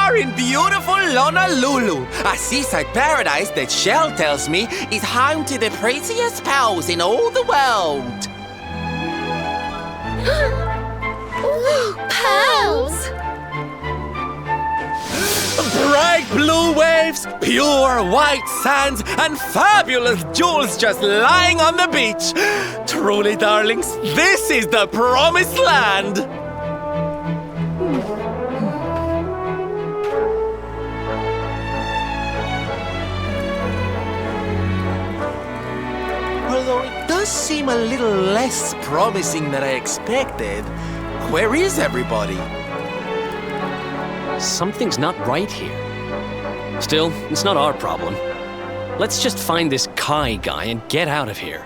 are in beautiful Honolulu, a seaside paradise that Shell tells me is home to the prettiest pals in all the world. Ooh, pearls! Bright blue waves, pure white sands, and fabulous jewels just lying on the beach. Truly, darlings, this is the promised land. Although it does seem a little less promising than I expected. Where is everybody? Something's not right here. Still, it's not our problem. Let's just find this Kai guy and get out of here.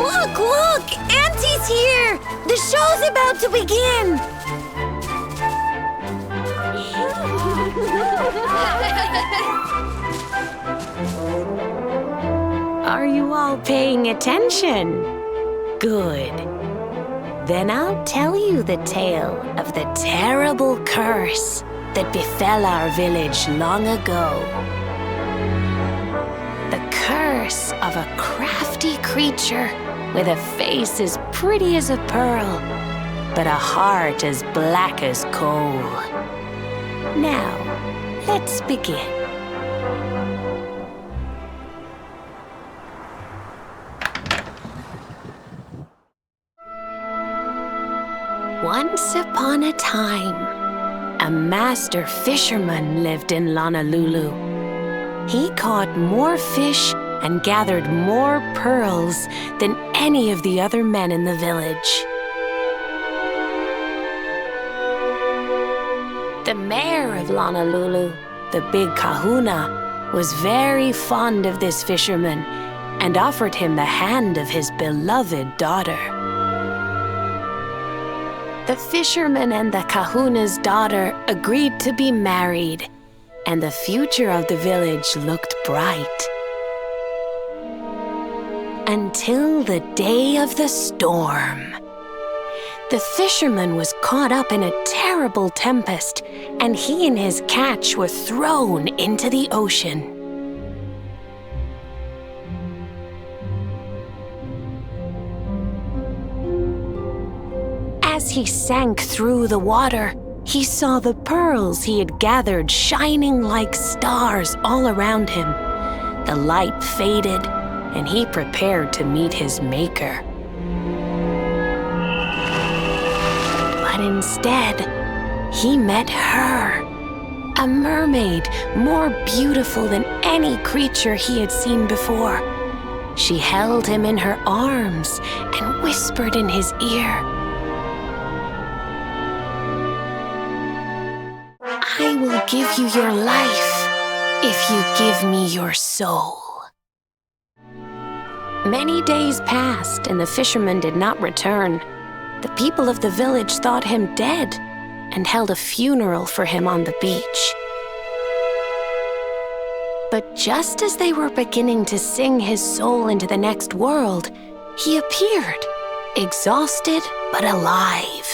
Look, look! Auntie's here! The show's about to begin! Are you all paying attention? Good. Then I'll tell you the tale of the terrible curse that befell our village long ago. The curse of a crafty creature with a face as pretty as a pearl, but a heart as black as coal. Now, let's begin. Once upon a time, a master fisherman lived in Honolulu. He caught more fish and gathered more pearls than any of the other men in the village. The mayor of Honolulu, the big kahuna, was very fond of this fisherman and offered him the hand of his beloved daughter. The fisherman and the kahuna's daughter agreed to be married, and the future of the village looked bright. Until the day of the storm. The fisherman was caught up in a terrible tempest, and he and his catch were thrown into the ocean. As he sank through the water, he saw the pearls he had gathered shining like stars all around him. The light faded, and he prepared to meet his maker. But instead, he met her, a mermaid more beautiful than any creature he had seen before. She held him in her arms and whispered in his ear, "I will give you your life if you give me your soul." Many days passed, and the fisherman did not return. The people of the village thought him dead and held a funeral for him on the beach. But just as they were beginning to sing his soul into the next world, he appeared, exhausted but alive.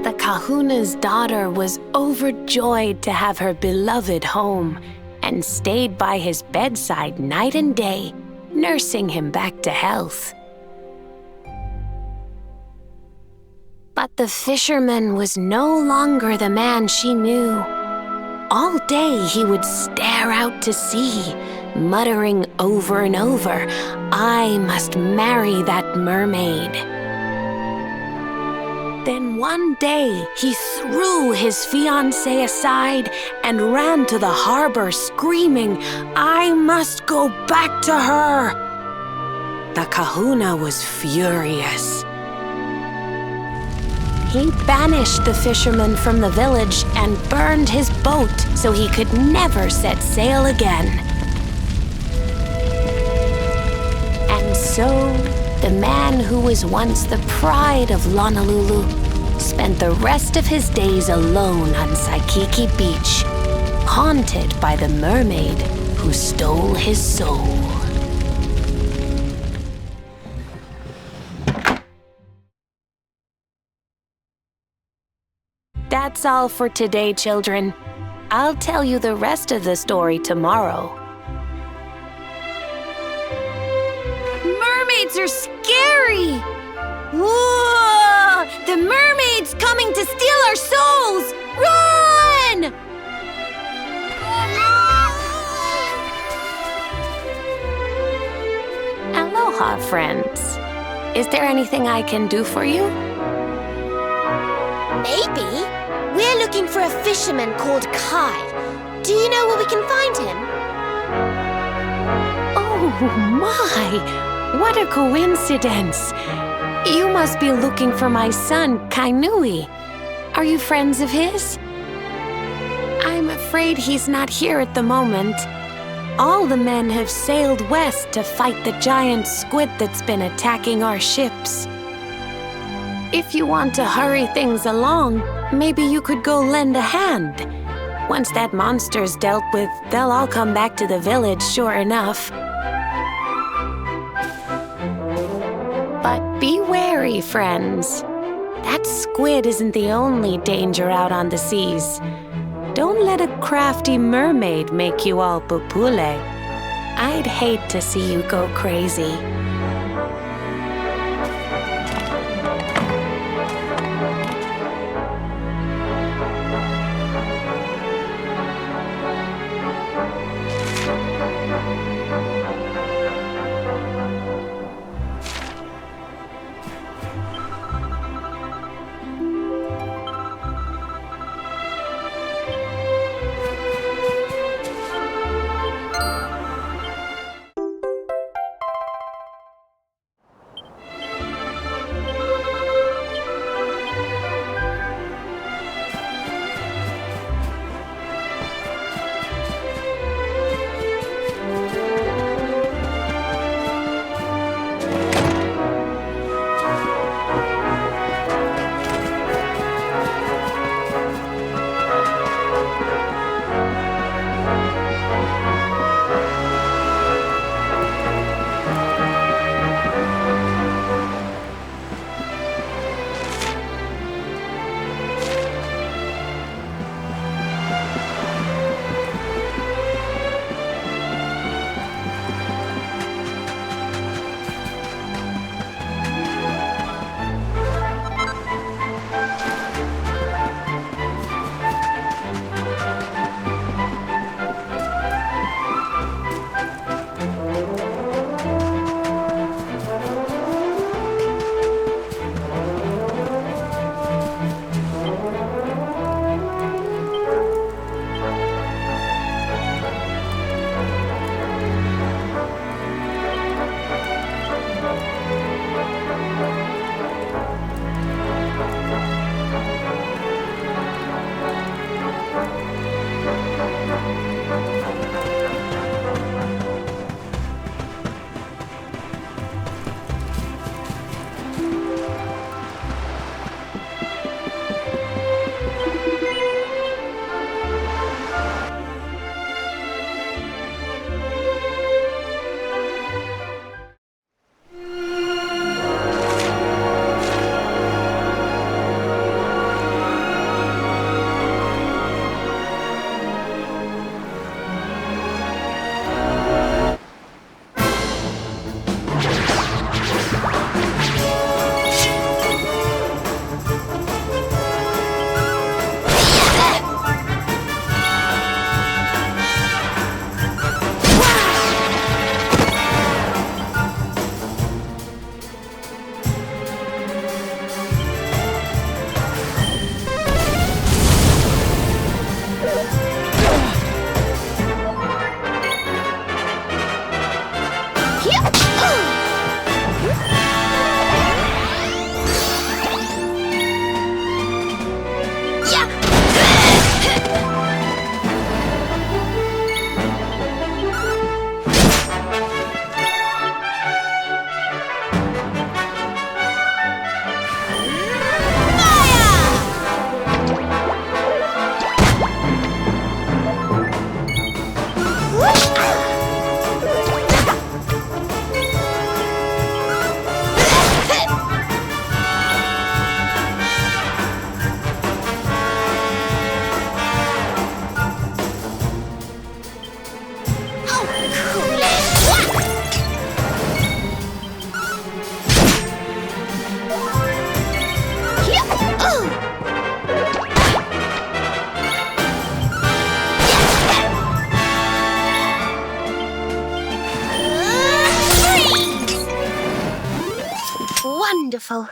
The kahuna's daughter was overjoyed to have her beloved home and stayed by his bedside night and day, nursing him back to health. But the fisherman was no longer the man she knew. All day he would stare out to sea, muttering over and over, "I must marry that mermaid." Then one day, he threw his fiancée aside and ran to the harbor screaming, "I must go back to her!" The kahuna was furious. He banished the fisherman from the village and burned his boat so he could never set sail again. And so, the man who was once the pride of Honolulu spent the rest of his days alone on Saikiki Beach, haunted by the mermaid who stole his soul. That's all for today, children. I'll tell you the rest of the story tomorrow. Mermaids are scary! Whoa! The mermaid's coming to steal our souls! Run! Aloha, friends. Is there anything I can do for you? Maybe. We're looking for a fisherman called Kai. Do you know where we can find him? Oh my! What a coincidence! You must be looking for my son, Kainui. Are you friends of his? I'm afraid he's not here at the moment. All the men have sailed west to fight the giant squid that's been attacking our ships. If you want to hurry things along, maybe you could go lend a hand. Once that monster's dealt with, they'll all come back to the village, sure enough. But be wary, friends. That squid isn't the only danger out on the seas. Don't let a crafty mermaid make you all pupule. I'd hate to see you go crazy. Wonderful.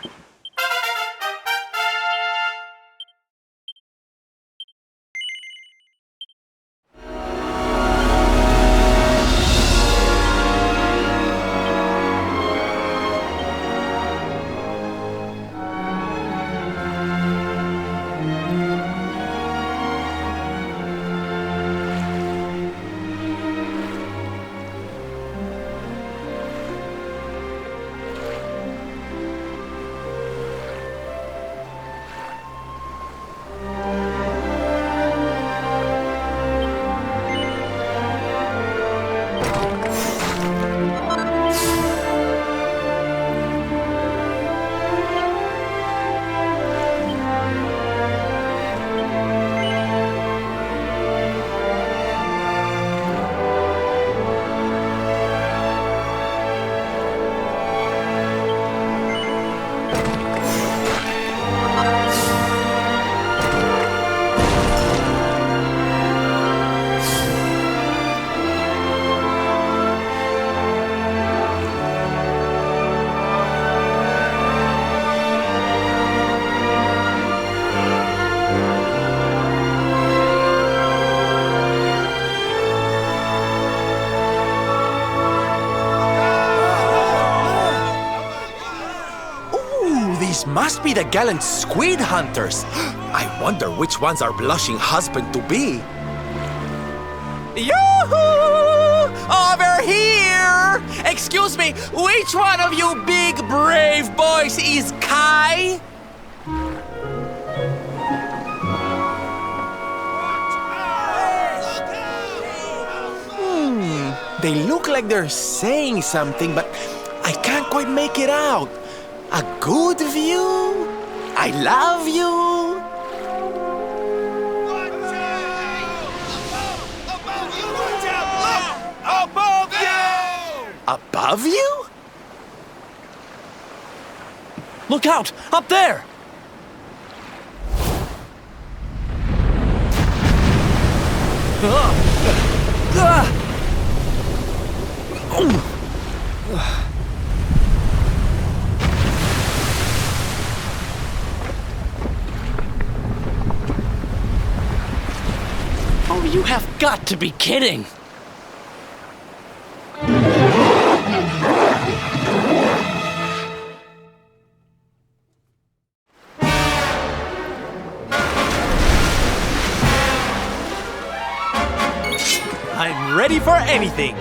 must be the gallant squid hunters. I wonder which ones are blushing husband-to-be. Yoo-hoo! Over here! Excuse me, which one of you big brave boys is Kai? They look like they're saying something, but I can't quite make it out. A good view? I love you? Above you! Above you? Look out! Up there! Oh, you have got to be kidding! I'm ready for anything.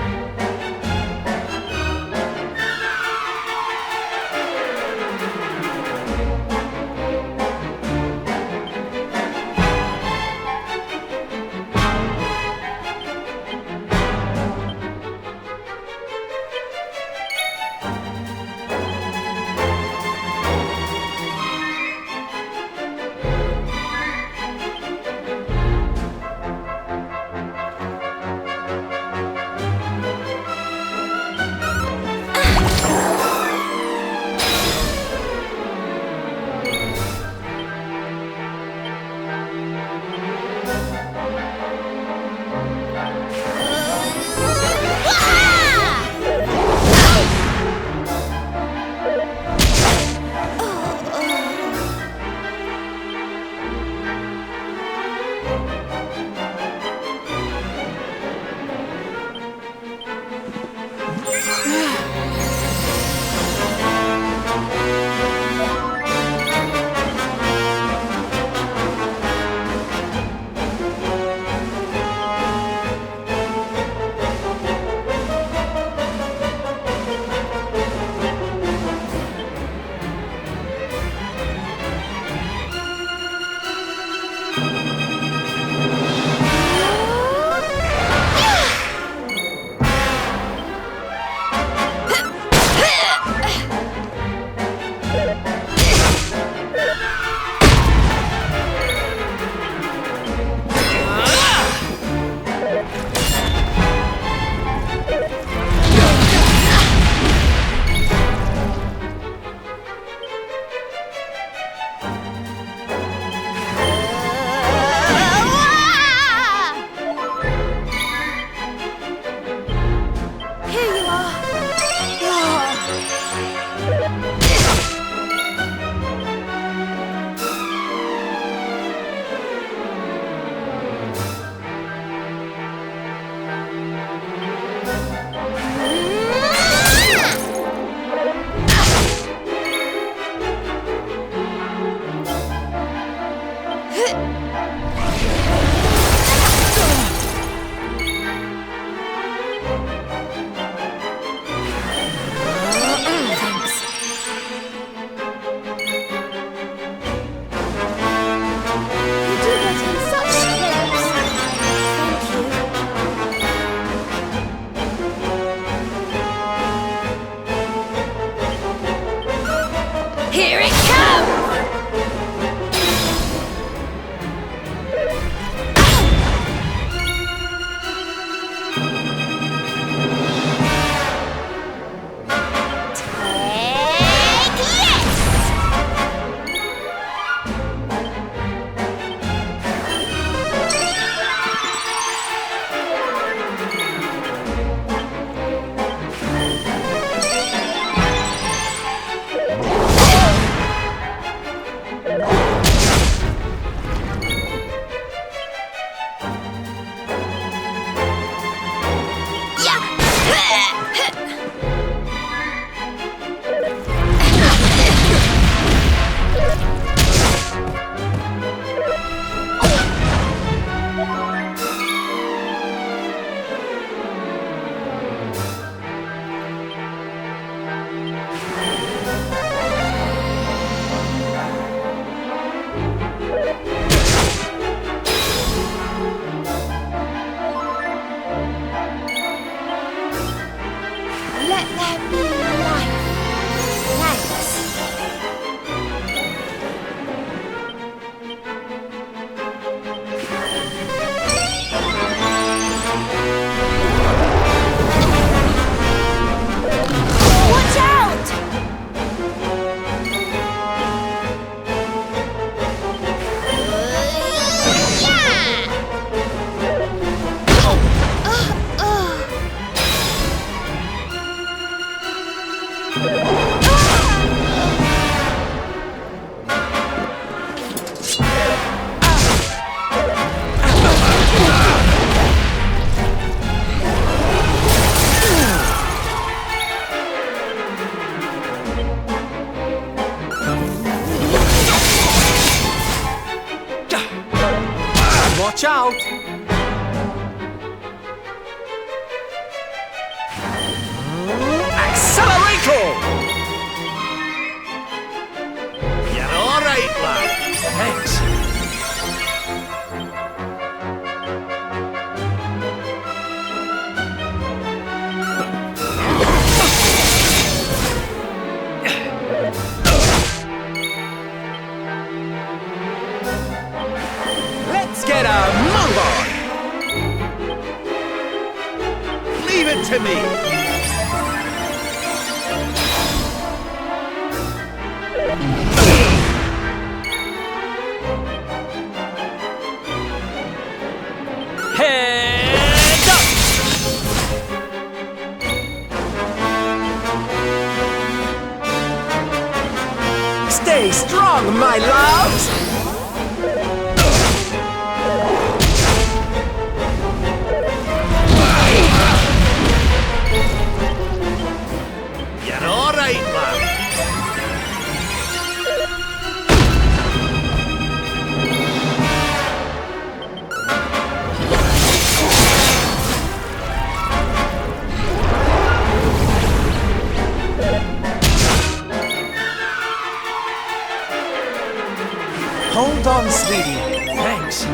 Watch out! Accelerator! You're all right, lad. Thanks. Let's get a move on! Leave it to me. Head up! Stay strong, my loves! You're all right, lad. Hold on, sweetie. Thanks.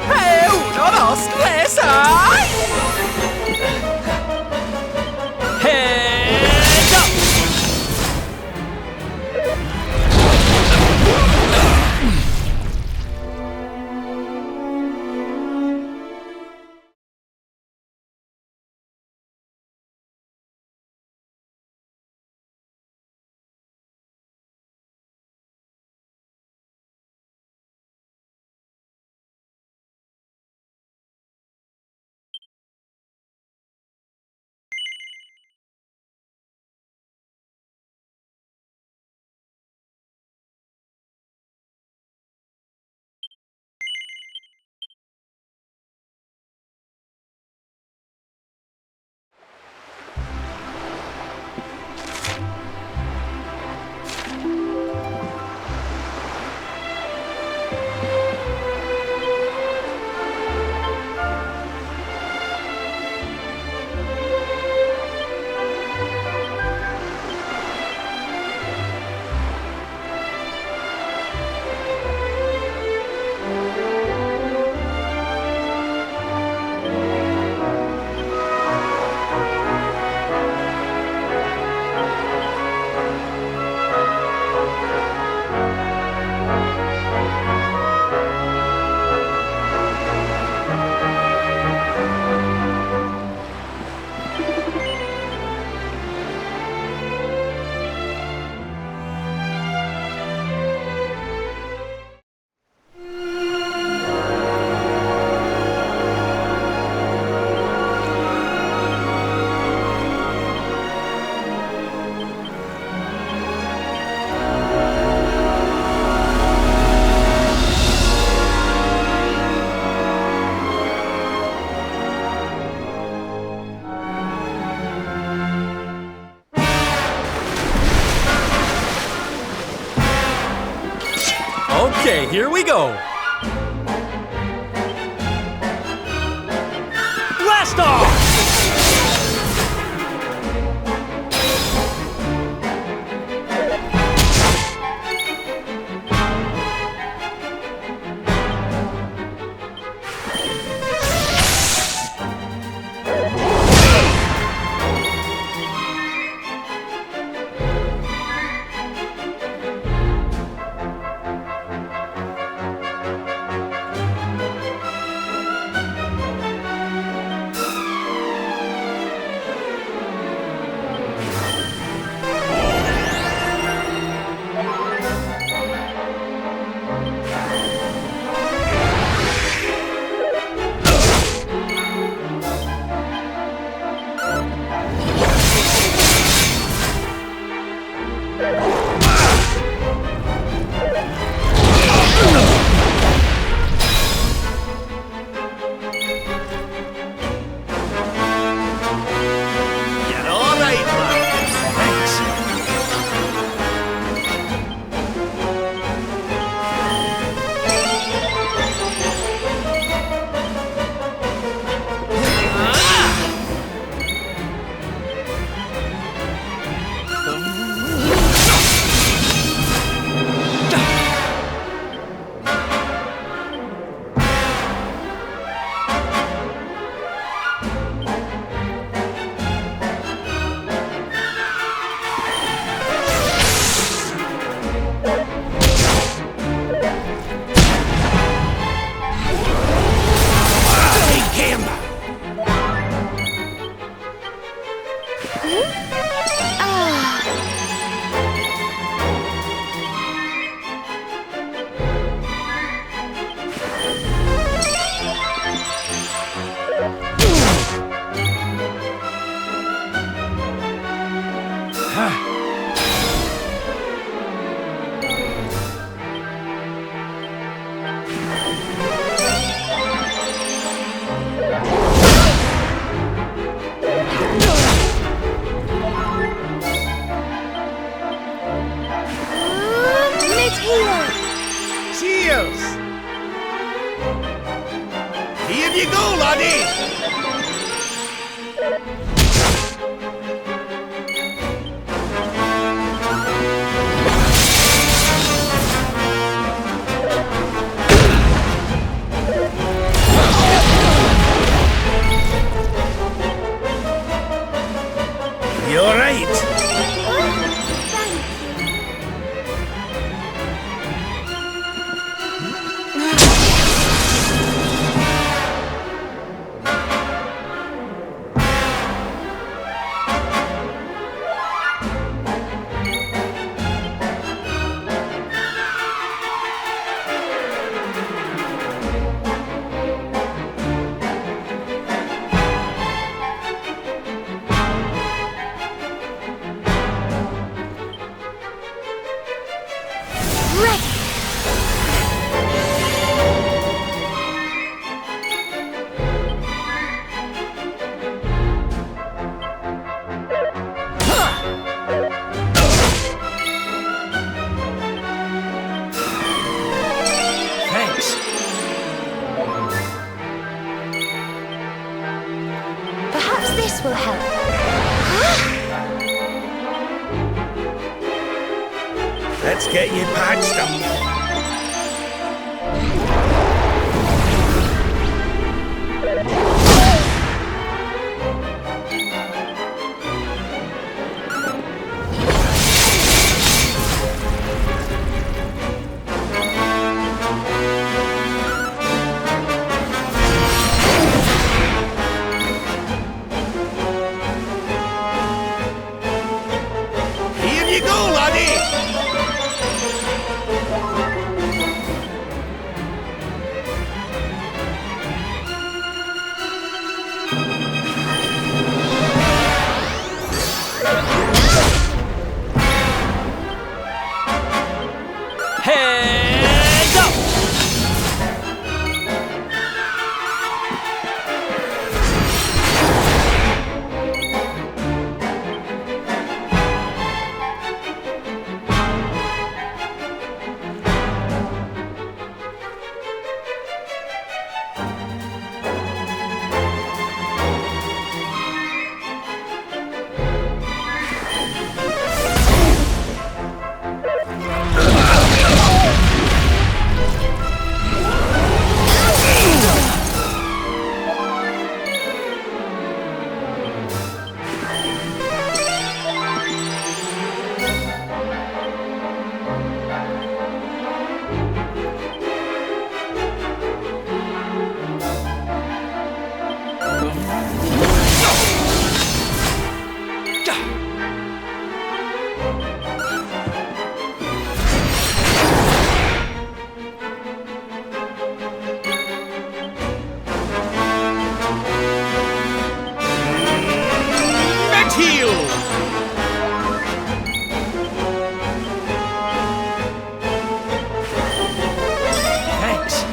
Hey, uno, dos, tres, ay! Head up! Okay, here we go. Blast off! Cheers! Here you go, laddie! You're right. Thanks. Perhaps this will help. Let's get you patched up. Here you go, laddie! Heads up! Thanks.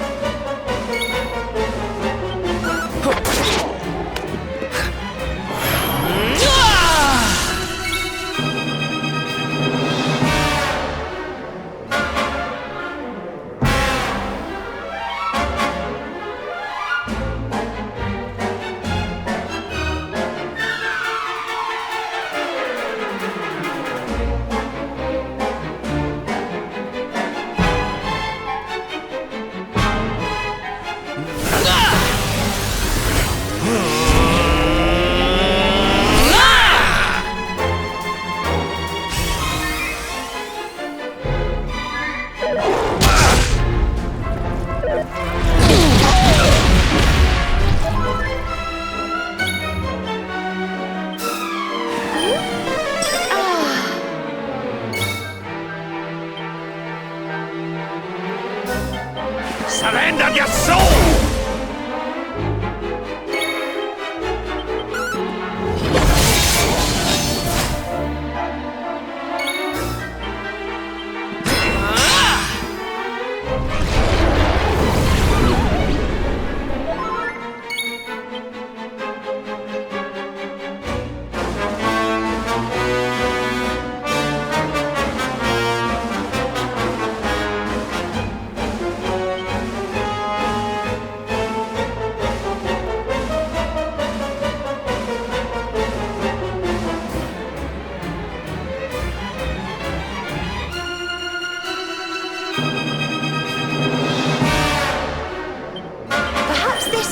Surrender your soul!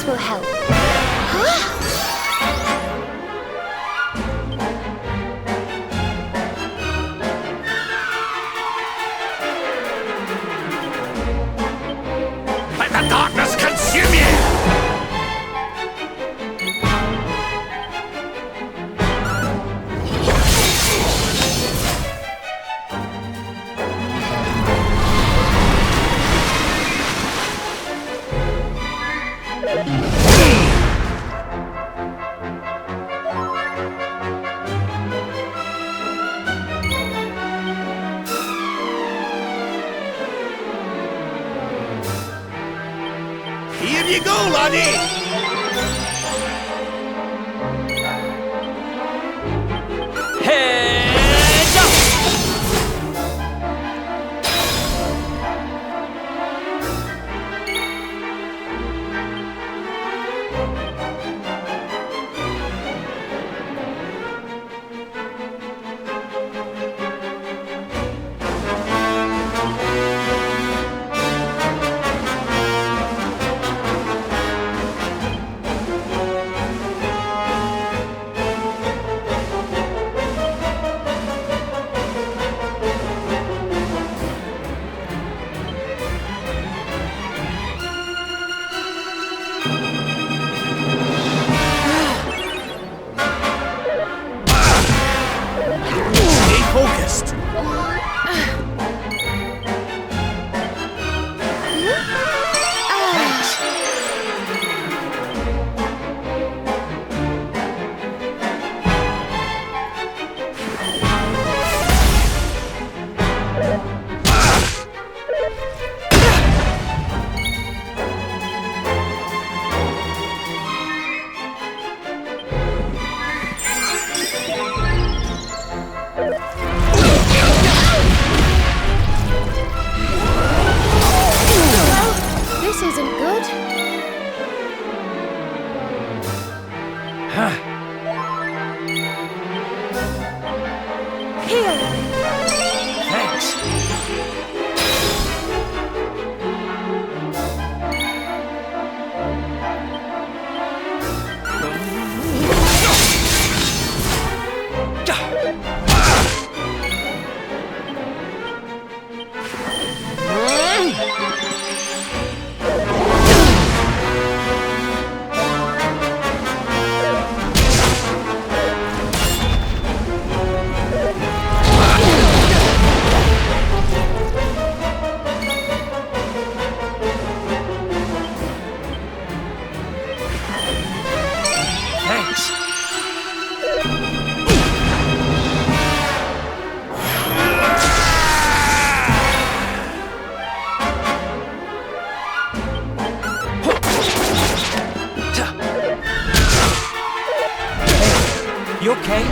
will help. Let the darkness consume you! Here you go, laddie! Heads up! Stay focused! Thanks. This isn't good. Here. Thanks. Thanks. Hey, you okay?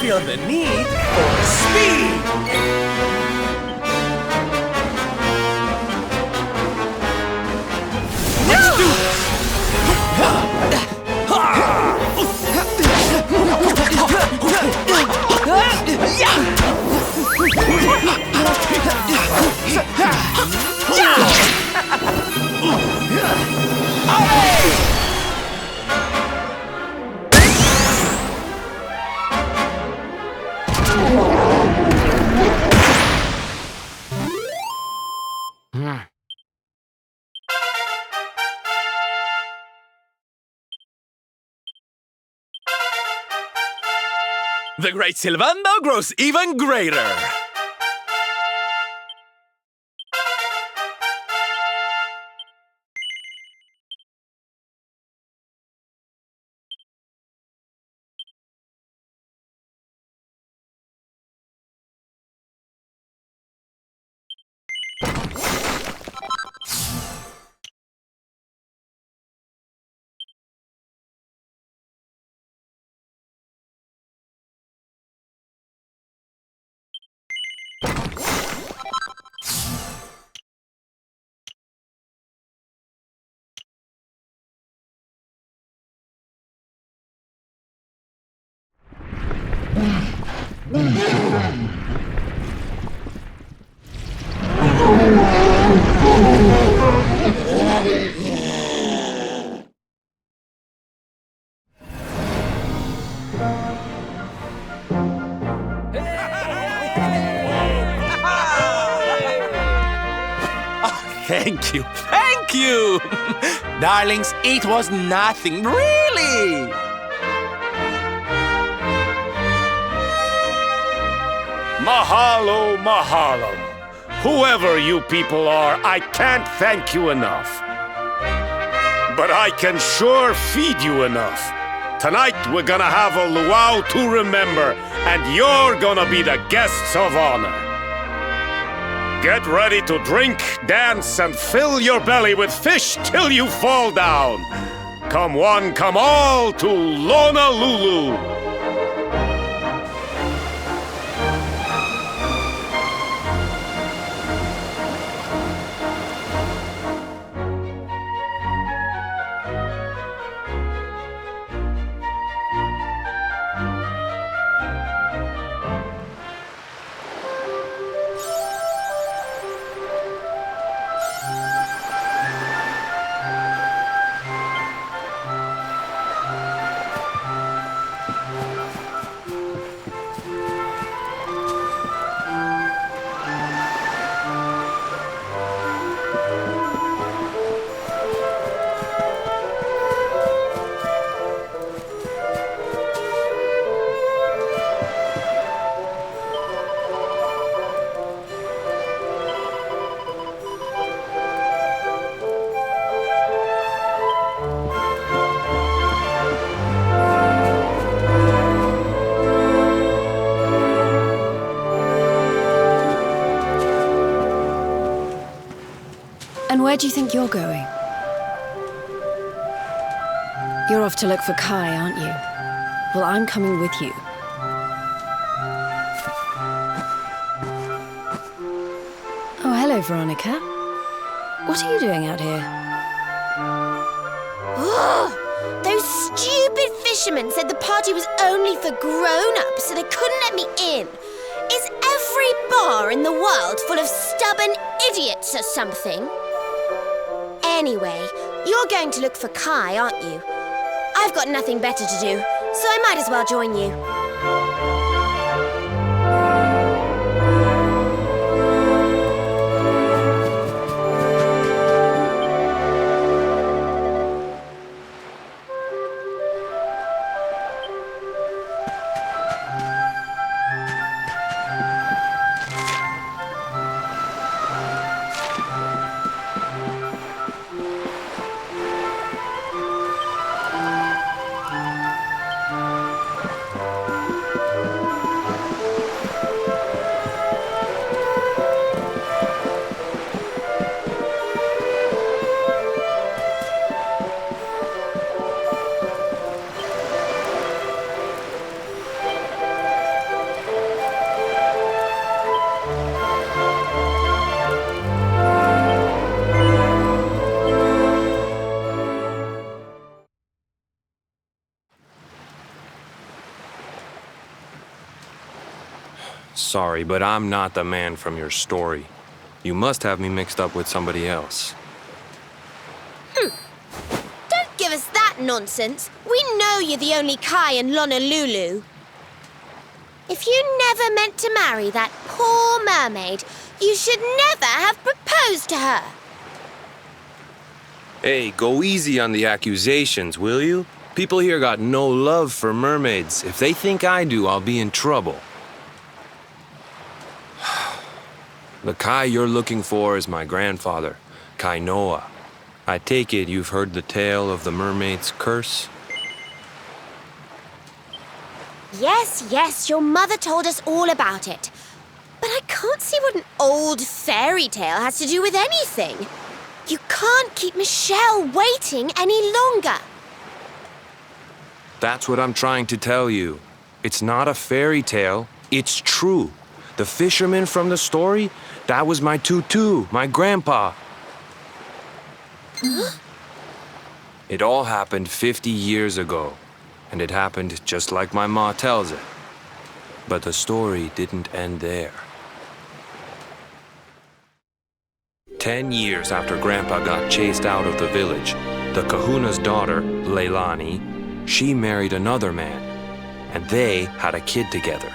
feel the need for speed. Let's do this! The great Silvando grows even greater. Thank you, thank you! Darlings, it was nothing, really! Mahalo, mahalo. Whoever you people are, I can't thank you enough. But I can sure feed you enough. Tonight we're gonna have a luau to remember, and you're gonna be the guests of honor. Get ready to drink, dance, and fill your belly with fish till you fall down. Come one, come all to Honolulu. And where do you think you're going? You're off to look for Kai, aren't you? Well, I'm coming with you. Oh, hello, Veronica. What are you doing out here? Those stupid fishermen said the party was only for grown-ups, so they couldn't let me in. Is every bar in the world full of stubborn idiots or something? Anyway, you're going to look for Kai, aren't you? I've got nothing better to do, so I might as well join you. Sorry, but I'm not the man from your story. You must have me mixed up with somebody else. Don't give us that nonsense. We know you're the only Kai in Honolulu. If you never meant to marry that poor mermaid, you should never have proposed to her. Hey, go easy on the accusations, will you? People here got no love for mermaids. If they think I do, I'll be in trouble. The Kai you're looking for is my grandfather, Kainoa. I take it you've heard the tale of the mermaid's curse? Yes, your mother told us all about it. But I can't see what an old fairy tale has to do with anything. You can't keep Michelle waiting any longer. That's what I'm trying to tell you. It's not a fairy tale, it's true. The fisherman from the story, that was my tutu, my grandpa. It all happened 50 years ago, and it happened just like my ma tells it. But the story didn't end there. 10 years after Grandpa got chased out of the village, the kahuna's daughter, Leilani, she married another man, and they had a kid together.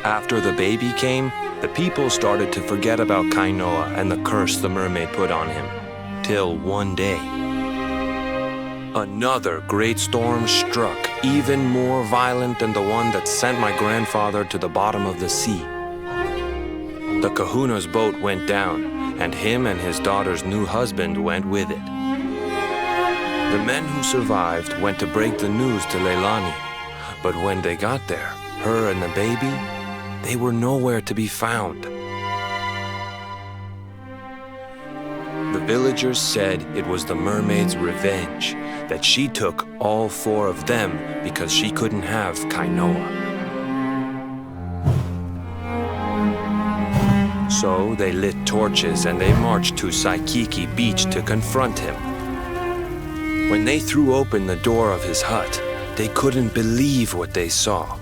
After the baby came, the people started to forget about Kainoa and the curse the mermaid put on him, till one day. Another great storm struck, even more violent than the one that sent my grandfather to the bottom of the sea. The kahuna's boat went down, and him and his daughter's new husband went with it. The men who survived went to break the news to Leilani, but when they got there, her and the baby, they were nowhere to be found. The villagers said it was the mermaid's revenge, that she took all 4 of them because she couldn't have Kainoa. So they lit torches and they marched to Saikiki Beach to confront him. When they threw open the door of his hut, they couldn't believe what they saw.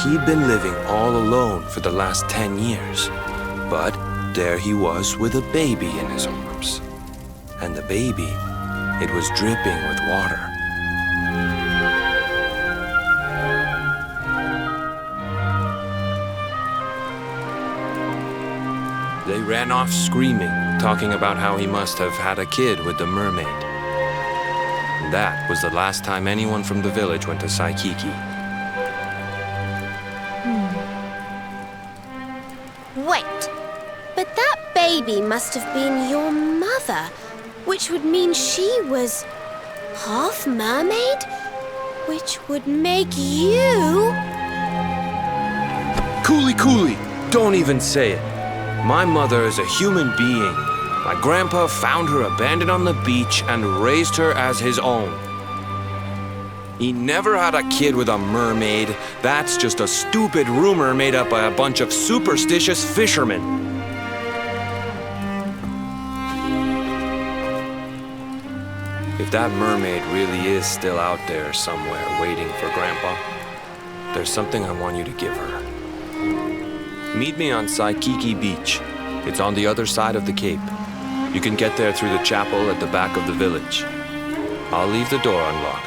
He'd been living all alone for the last 10 years, but there he was with a baby in his arms. And the baby, it was dripping with water. They ran off screaming, talking about how he must have had a kid with the mermaid. That was the last time anyone from the village went to Saikiki. Wait, but that baby must have been your mother, which would mean she was half mermaid, which would make you... Cooley, don't even say it. My mother is a human being. My grandpa found her abandoned on the beach and raised her as his own. He never had a kid with a mermaid. That's just a stupid rumor made up by a bunch of superstitious fishermen. If that mermaid really is still out there somewhere waiting for Grandpa, there's something I want you to give her. Meet me on Saikiki Beach. It's on the other side of the cape. You can get there through the chapel at the back of the village. I'll leave the door unlocked.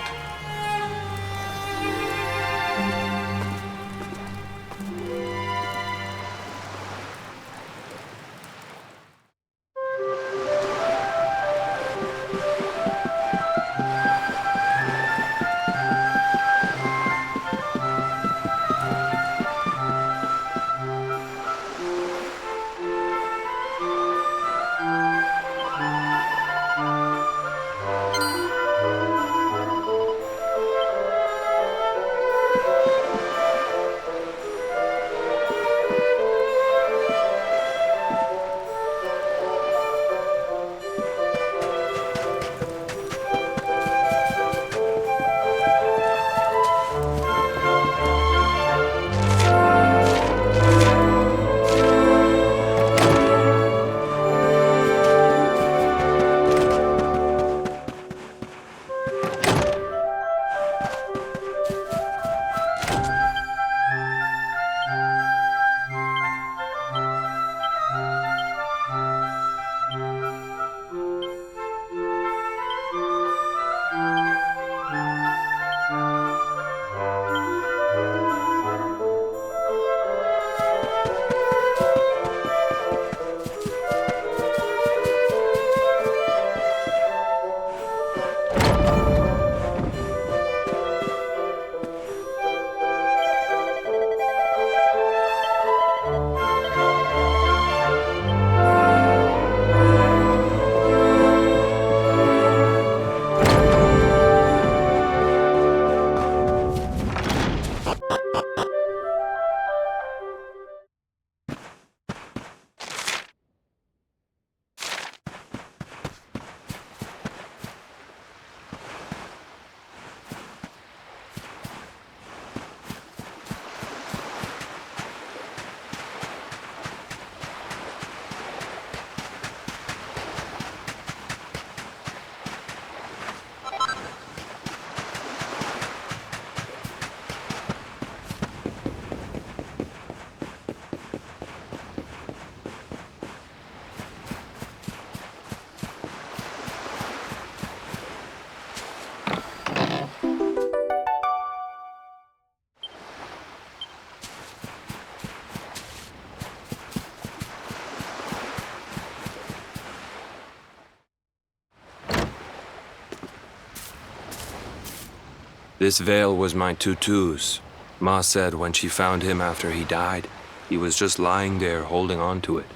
This veil was my tutu's. Ma said when she found him after he died, he was just lying there holding on to it.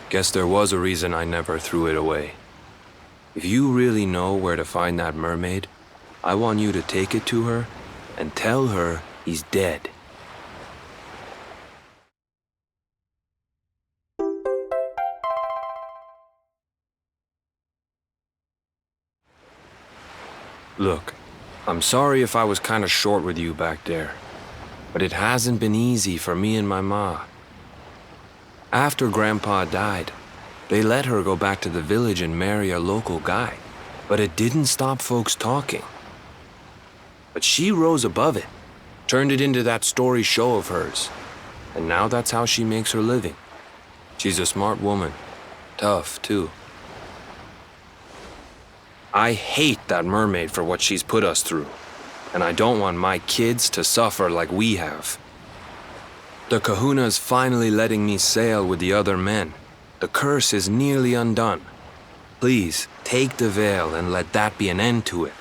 Guess there was a reason I never threw it away. If you really know where to find that mermaid, I want you to take it to her and tell her he's dead. Look, I'm sorry if I was kinda short with you back there, but it hasn't been easy for me and my ma. After Grandpa died, they let her go back to the village and marry a local guy, but it didn't stop folks talking. But she rose above it, turned it into that story show of hers, and now that's how she makes her living. She's a smart woman, tough too. I hate that mermaid for what she's put us through, and I don't want my kids to suffer like we have. The kahuna's finally letting me sail with the other men. The curse is nearly undone. Please, take the veil and let that be an end to it.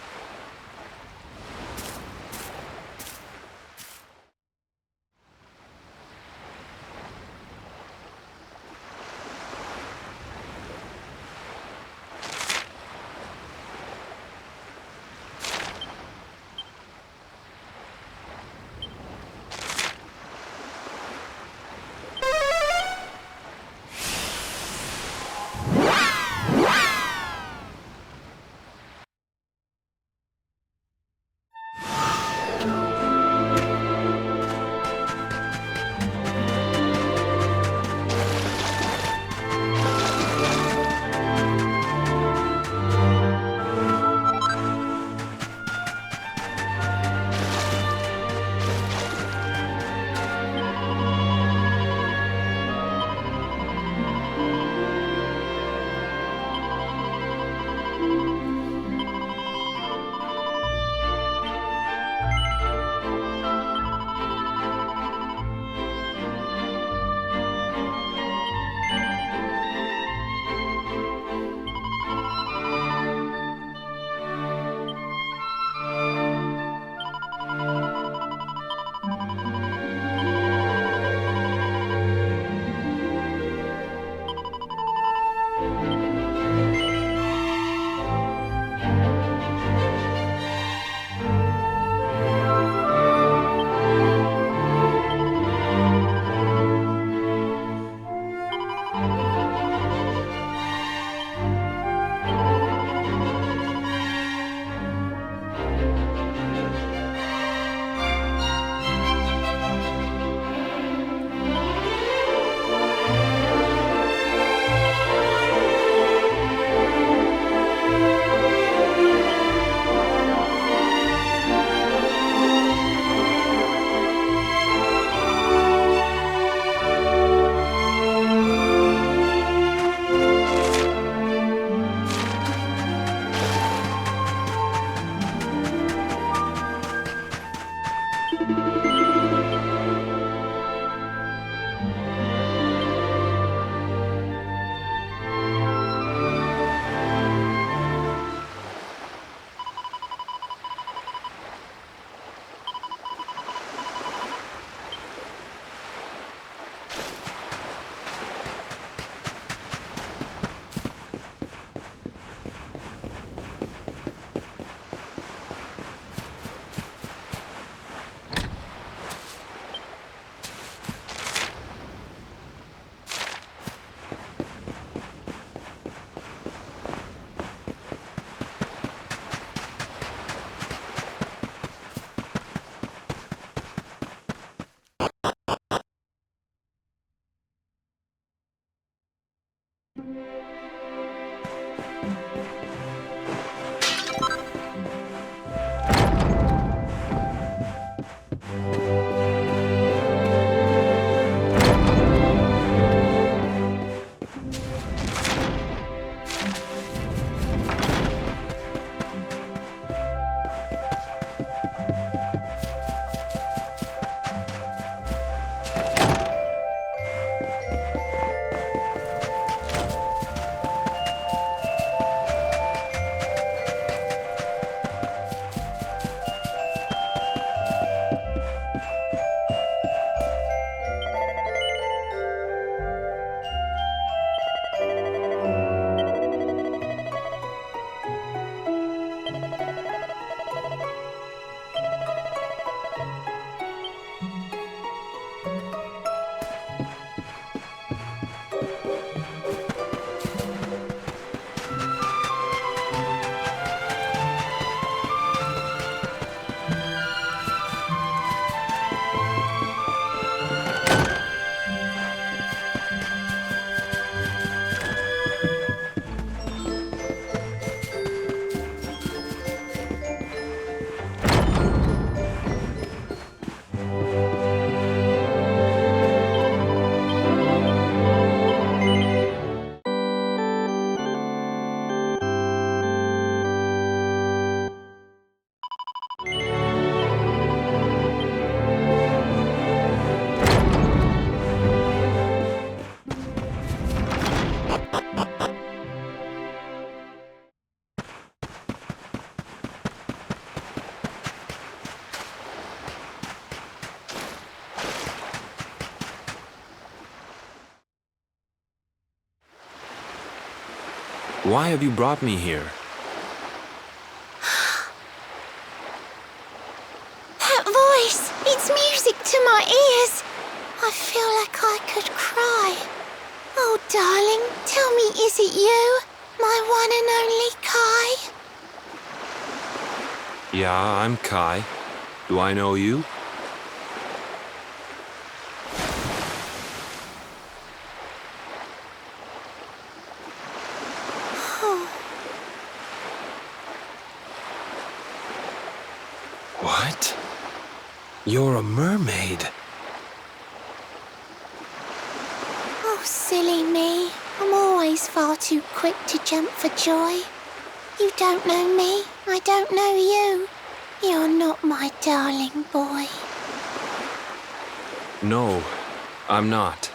Why have you brought me here? That voice! It's music to my ears! I feel like I could cry. Oh, darling, tell me, is it you? My one and only Kai? Yeah, I'm Kai. Do I know you? What? You're a mermaid. Oh, silly me. I'm always far too quick to jump for joy. You don't know me, I don't know you. You're not my darling boy. No, I'm not.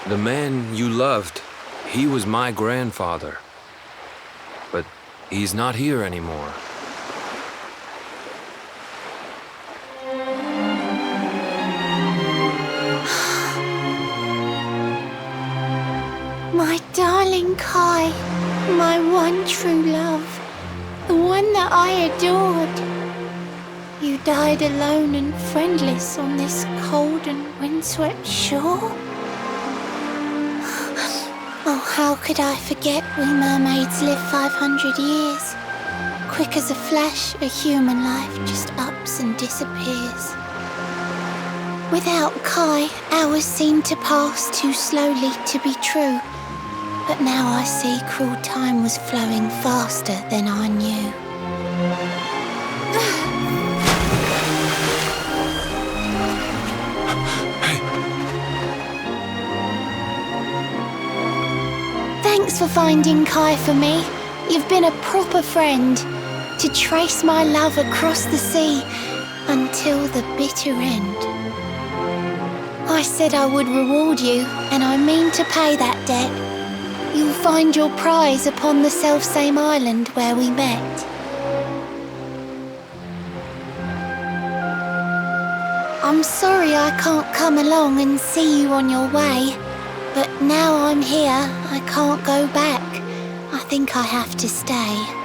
The man you loved, he was my grandfather. But he's not here anymore. My darling Kai, my one true love, the one that I adored. You died alone and friendless on this cold and windswept shore. Oh, how could I forget we mermaids live 500 years? Quick as a flash, a human life just ups and disappears. Without Kai, hours seem to pass too slowly to be true. But now I see cruel time was flowing faster than I knew. Thanks for finding Kai for me. You've been a proper friend. To trace my love across the sea until the bitter end. I said I would reward you, and I mean to pay that debt. You'll find your prize upon the selfsame island where we met. I'm sorry I can't come along and see you on your way, but now I'm here, I can't go back. I think I have to stay.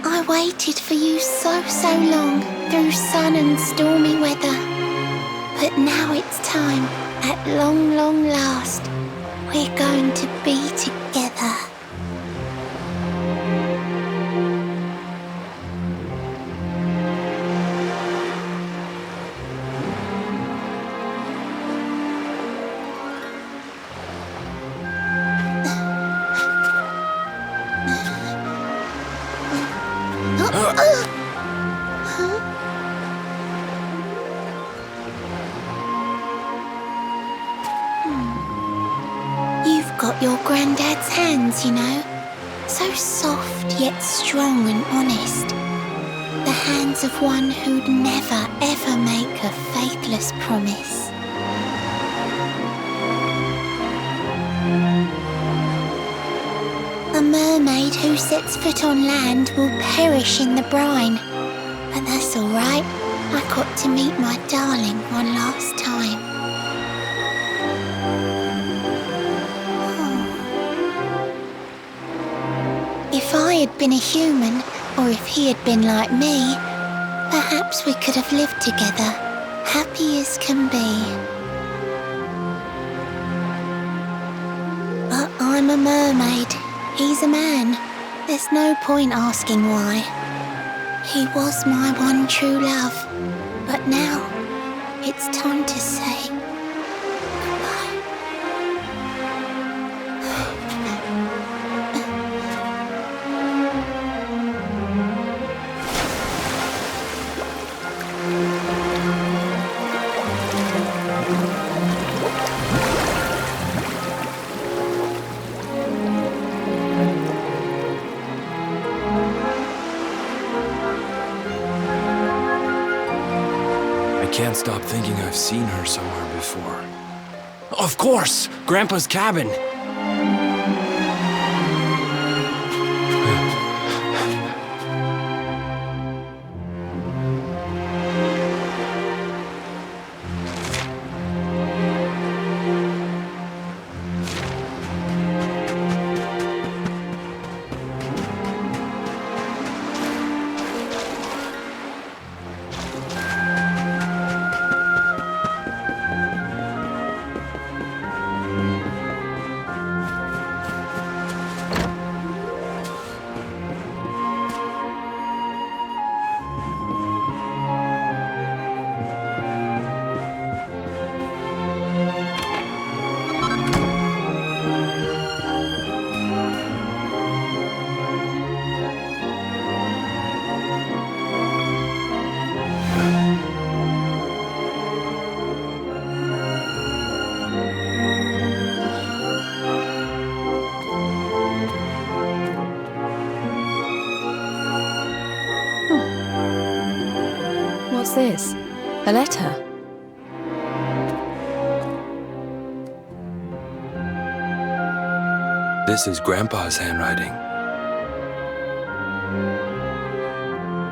I waited for you so long, through sun and stormy weather. But now it's time, at long last, we're going to be together. You've got your granddad's hands, you know. So soft yet strong and honest. The hands of one who'd never ever make a faithless promise. A mermaid who sets foot on land will perish in the brine. But that's all right. I got to meet my darling one last time. If I had been a human, or if he had been like me, perhaps we could have lived together, happy as can be. But I'm a mermaid, he's a man. There's no point asking why. He was my one true love, but now it's time to say goodbye. can't stop thinking I've seen her somewhere before. Of course! Grandpa's cabin! What's this? A letter? This is Grandpa's handwriting.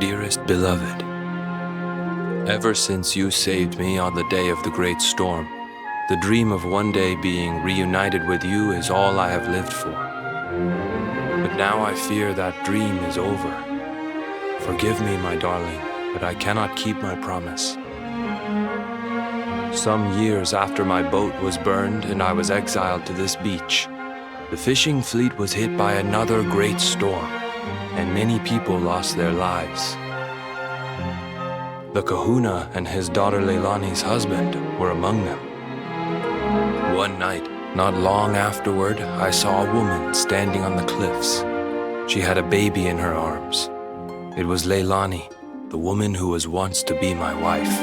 Dearest beloved, ever since you saved me on the day of the great storm, the dream of one day being reunited with you is all I have lived for. But now I fear that dream is over. Forgive me, my darling, but I cannot keep my promise. Some years after my boat was burned and I was exiled to this beach, the fishing fleet was hit by another great storm, and many people lost their lives. The kahuna and his daughter Leilani's husband were among them. One night, not long afterward, I saw a woman standing on the cliffs. She had a baby in her arms. It was Leilani, the woman who was once to be my wife.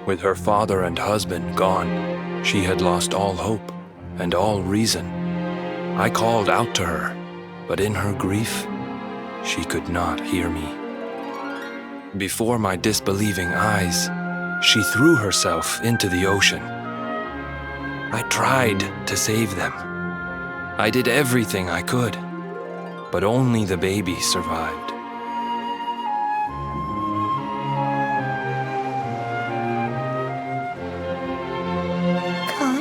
With her father and husband gone, she had lost all hope and all reason. I called out to her, but in her grief, she could not hear me. Before my disbelieving eyes, she threw herself into the ocean. I tried to save them. I did everything I could, but only the baby survived. Kai?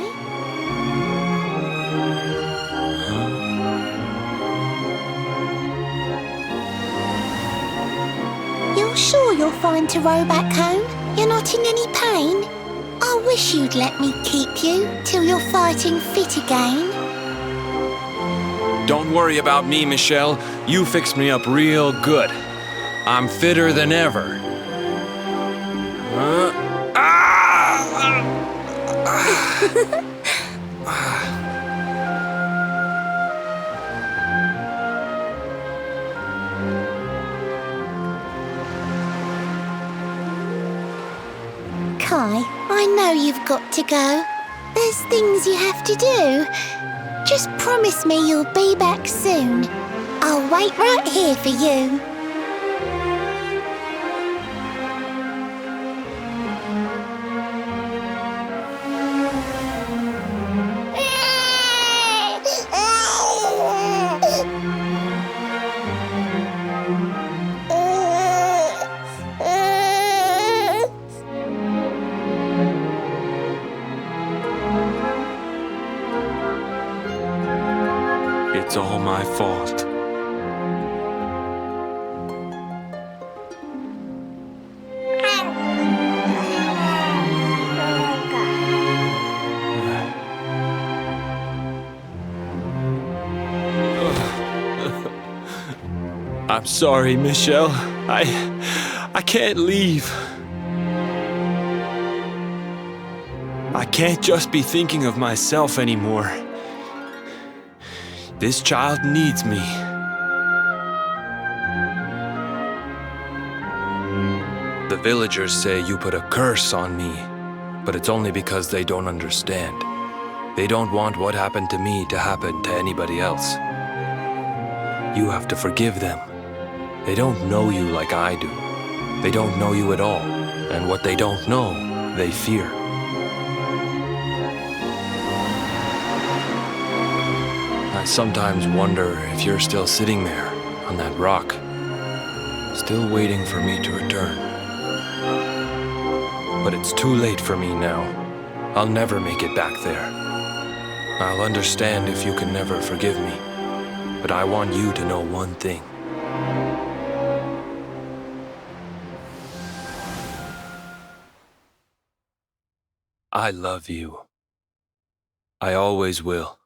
You're sure you're fine to row back home? You're not in any pain? I wish you'd let me keep you till you're fighting fit again. Don't worry about me, Michelle. You fixed me up real good. I'm fitter than ever. Kai, I know you've got to go. There's things you have to do. Just promise me you'll be back soon. I'll wait right here for you. It's all my fault. I'm sorry, Michelle. I can't leave. I can't just be thinking of myself anymore. This child needs me. The villagers say you put a curse on me, but it's only because they don't understand. They don't want what happened to me to happen to anybody else. You have to forgive them. They don't know you like I do. They don't know you at all. And what they don't know, they fear. I sometimes wonder if you're still sitting there on that rock, still waiting for me to return. But it's too late for me now. I'll never make it back there. I'll understand if you can never forgive me. But I want you to know one thing. I love you. I always will.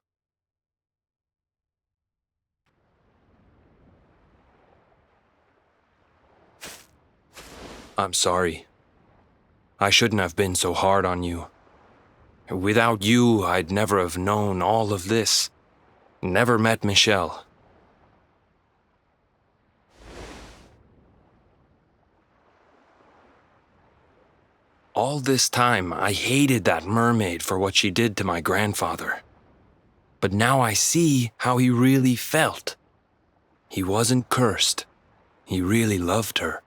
I'm sorry. I shouldn't have been so hard on you. Without you, I'd never have known all of this. Never met Michelle. All this time, I hated that mermaid for what she did to my grandfather. But now I see how he really felt. He wasn't cursed. He really loved her.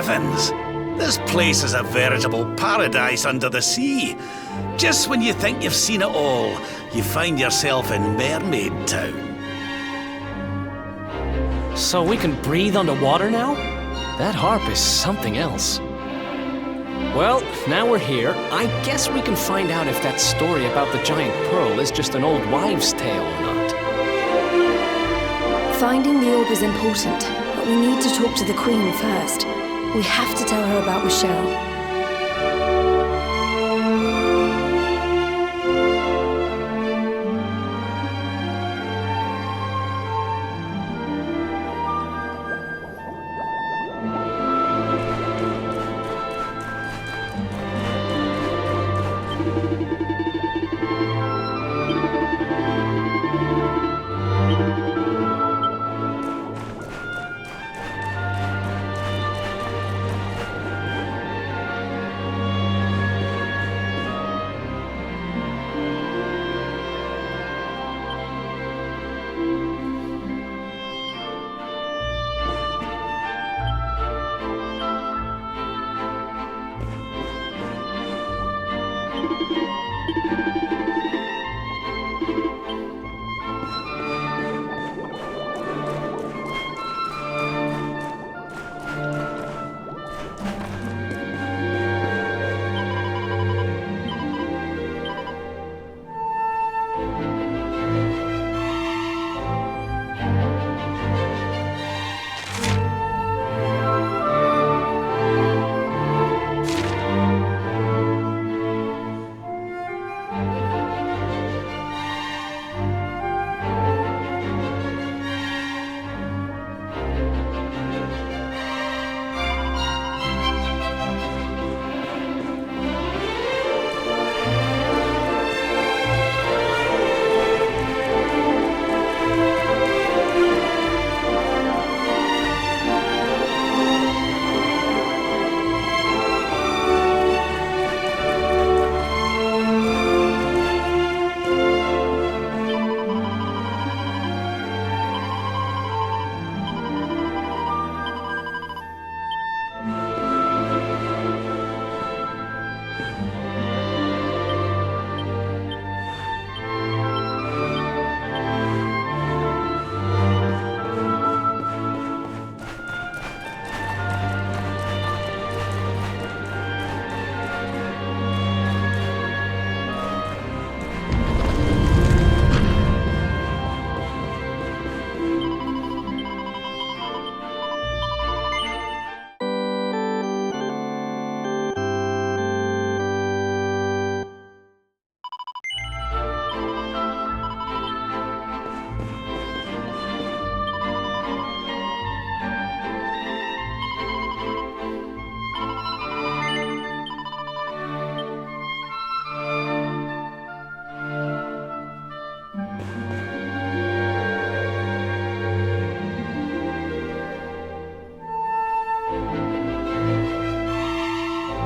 heavens! This place is a veritable paradise under the sea. Just when you think you've seen it all, you find yourself in Mermaid Town. So we can breathe underwater now? That harp is something else. Well, now we're here. I guess we can find out if that story about the giant pearl is just an old wives' tale or not. Finding the orb is important, but we need to talk to the Queen first. We have to tell her about Michelle.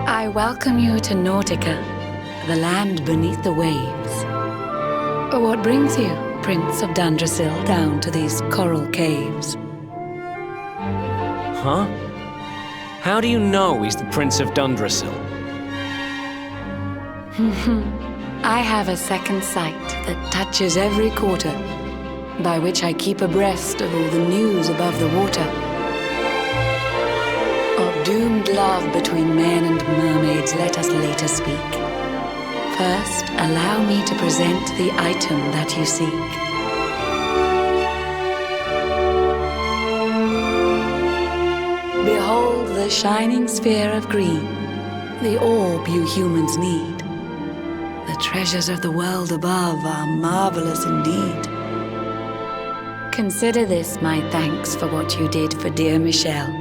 I welcome you to Nautica, the land beneath the waves. What brings you, Prince of Dundrasil, down to these coral caves? Huh? How do you know he's the Prince of Dundrasil? I have a second sight that touches every quarter, by which I keep abreast of all the news above the water. Of doomed love between men and mermaids, let us later speak. First, allow me to present the item that you seek. Behold the shining sphere of green, the orb you humans need. The treasures of the world above are marvelous indeed. Consider this my thanks for what you did for dear Michelle.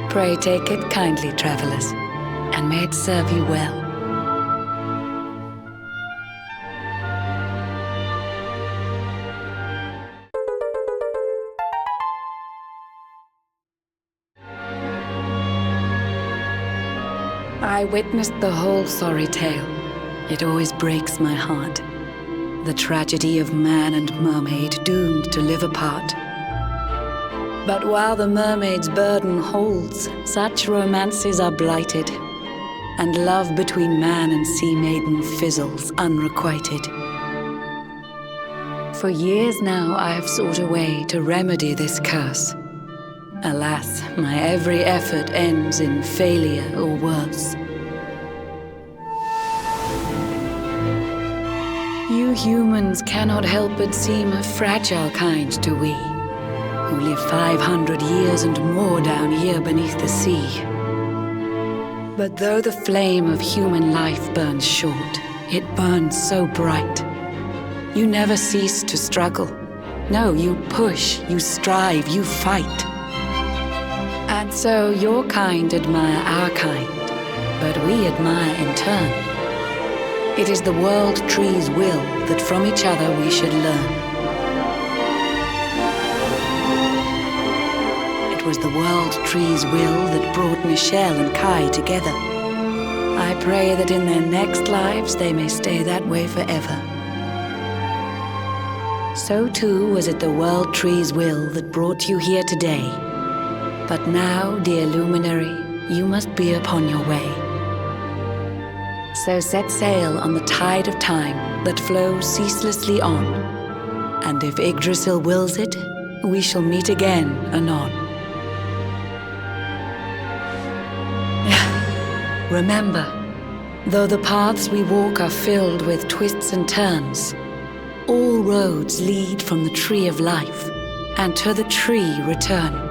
Pray take it kindly, travelers, and may it serve you well. I witnessed the whole sorry tale. It always breaks my heart. The tragedy of man and mermaid doomed to live apart. But while the mermaid's burden holds, such romances are blighted, and love between man and sea maiden fizzles unrequited. For years now I have sought a way to remedy this curse. Alas, my every effort ends in failure or worse. You humans cannot help but seem a fragile kind to we, who live 500 years and more down here beneath the sea. But though the flame of human life burns short, it burns so bright. You never cease to struggle. No, you push, you strive, you fight. And so your kind admire our kind, but we admire in turn. It is the world tree's will that from each other we should learn. It was the world tree's will that brought Michelle and Kai together. I pray that in their next lives they may stay that way forever. So too was it the world tree's will that brought you here today. But now, dear luminary, you must be upon your way. So set sail on the tide of time that flows ceaselessly on. And if Yggdrasil wills it, we shall meet again anon. Remember, though the paths we walk are filled with twists and turns, all roads lead from the tree of life, and to the tree return.